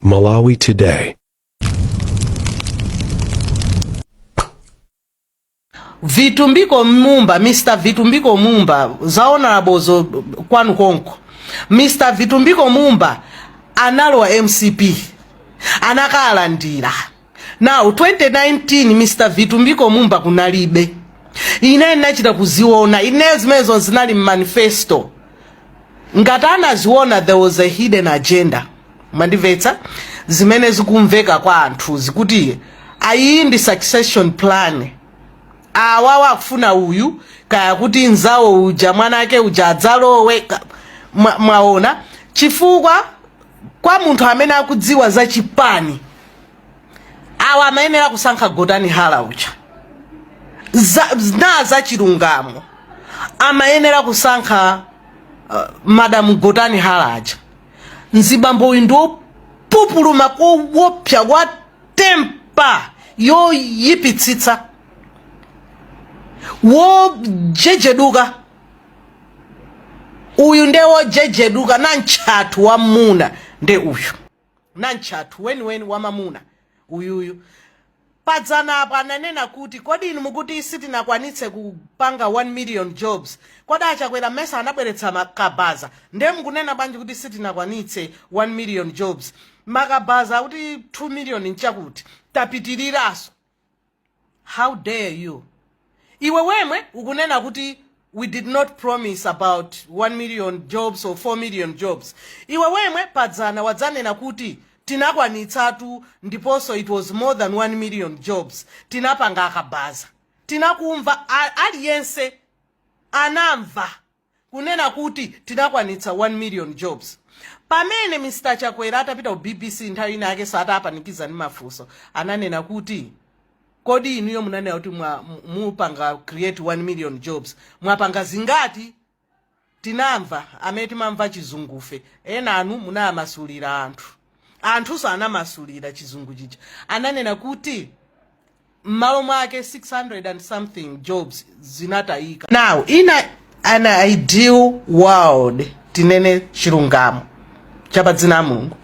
Malawi Today. Vitumbiko Mumba, Mr. Vitumbiko Mumba, zaona bozo kwanu konko. Mr. Vitumbiko Mumba, analwa MCP. Anakala ndira. Now, 2019, Mr. Vitumbiko Mumba kunalibe. Ine nachita kuziona, ine zimezo zinali manifesto. Ngatana ziona there was a hidden agenda. Mandivetsa, zimene zikumveka kwa anthu, zikuti, ayindi succession plan. Awawa kufuna uyu, kaya kuti nzawo uja mwanake uja adzalowe, mwaona, chifukwa kwa munthu amene akudziwa za chipani, awa amayenera kusankha Godani Hala uja. Za chilungamo, amayenera kusankha Madam Godani Hala aja. Nzibambo uyu ndo pupuluma kuwopya kwa tempa yo yipitsitsa. Wo jejeduka. Uyu ndewo jejeduka nanchatu wa muna nde uyu. Nanchatu weni wa mamuna uyu. Padzana apa ananena kuti kodi inu mukuti isiti nakwanitse kupanga 1 million jobs. Koda achakwera mesa anabweretsa makabaza. Nde mukunena banji kuti isiti nakwanitse 1 million jobs. Makabaza kuti 2 million nchakuti. Tapitiriraso. How dare you? Iwe wemwe ukunena kuti we did not promise about 1 million jobs or 4 million jobs. Iwe wemwe padzana wadzanena kuti tinakwanitsatu ndiponso it was more than 1 million jobs. Tinapanga akabaza. Tinakumva aliyense anamva kunena kuti tinakwanitsa 1 million jobs. Pamene Mr. Chakwera atapita ku BBC nthawi inake satapanikiza ni mafuso ananena kuti kodi inuyo munanena kuti mupanga create 1 million jobs. Mwapanga zingati? Tinamva ameti mamva chizungufe. Anu munamasulira anthu. Anthu sana masulira chizungu chicha. Ananena kuti malo mwake 600 and something jobs zinataika. Now, in an ideal world, tinene chilungamo chapadzina Mulungu,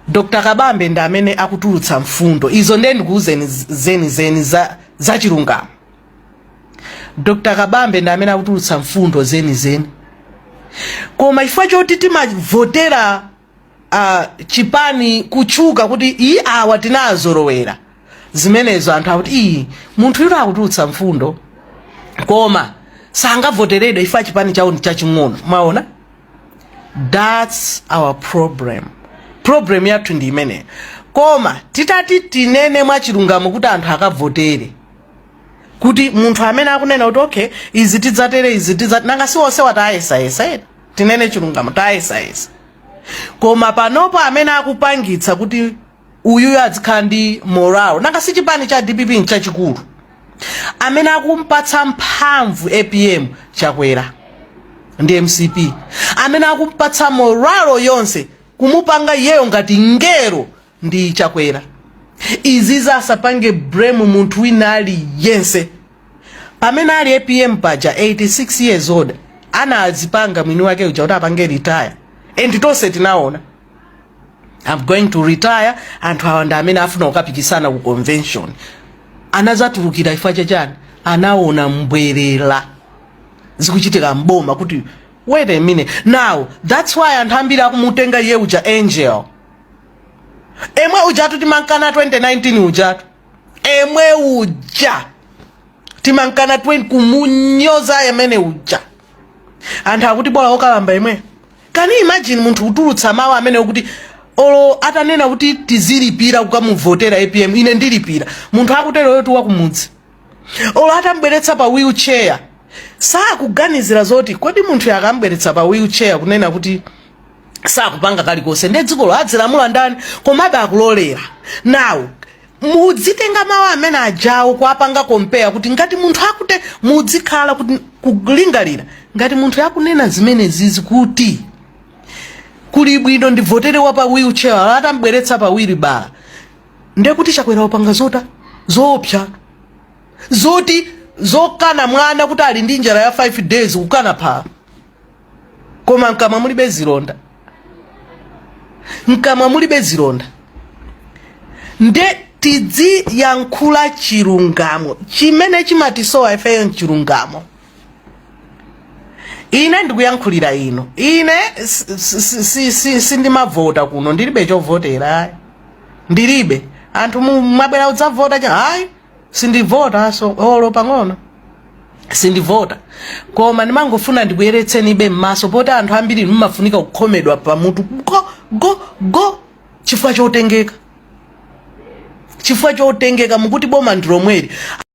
Dr. Kabambe ndamene akutulutsa mfundo. Izo ndikuuzeni zeni za chilungamo. Dr. Kabambe ndamene akutulutsa mfundo zeni. Koma chifukwa choti timavotera chipani kuchuka kuti awa tinazorowera. Zimenezo anthu akuti munthu yura akutulutsa mfundo. Koma sangavoteredwa chifukwa chipani chawo ndi chaching'ono. Maona? That's our problem. Problem yathu ndi imene. Koma titati tinene mwa chilungamo kuti anthu akavotere. Kuti munthu amene akunena kuti okay, izi tidzatere izi nanga si wonse watayesa. Tinene chilungamo tayesa. Koma panopo amene akupangitsa kuti uyu adzikhala ndi moral. Nanga si chipani cha DPP nchachikulu. Amene akumpatsa mphamvu APM Chakwera ndi MCP. Amene akumpatsa moral yonse kumupanga yeyo ngati ngero ndi Chakwera. Izi zasapange blame munthu wina aliyense. Pamene ali APM paja 86 years old anazipanga mwini wake uja kuti apange retire. And tonse tinaona I'm going to retire and awanda amene afuna ukapikisana ku convention. Anazatulukira chifukwa chachani? Anaona mbwerera zikuchitika mboma kuti wait a minute. Now, that's why antambira akumutenga ye uja Angel. Emwe uja timankana 2019 uja. Emwe uja timankana 20 kumunyoza yemene uja. Antha kuti bola okalamba emwe. Can you imagine muntu utulutsa mawu amene kuti olo atanena kuti tizilipira kukamuvotera APM ine ndilipira. Muntu akutero yotu wakumudzi. Olo atambweretsa pa wheelchair. Saa kuganizira zoti kodi munthu yakambweretsa pa wheelchair kunena kuti saa kupanga kalikose ndi dziko ladzilamula ndani komabe akulolera. Now mudzitenga mawu amene ajawo kuapanga compare kuti ngati munthu akute mudzikhala kuti kulingalira ngati munthu yakunena zimene zizi kuti kuli bwino ndivotere wa pa wheelchair atambweretsa pa wheelbarrow ndekuti Chakwera wapanga zoopsa zoti zokana mwana kuti ali ndi njala ya 5 days kukana pa koma nkama mulibe zilonda. nkamwa mulibe zilonda nde tidzi yankhula chilungamo chimene chimatisowa ifeyo mchilungamo. Ine ndikuyankhulira ino, ine sindimavota kuno, ndilibe chovotera, ndilibe anthu mwabwera udzavota cha hayi sindivota so olo pang'ono sindivota, koma ndimangofuna ndibweretseni ibe m'maso poti anthu ambiri mumafunika kukhomedwa pamutu go chifukwa chotengeka mukuti boma ndilomweri.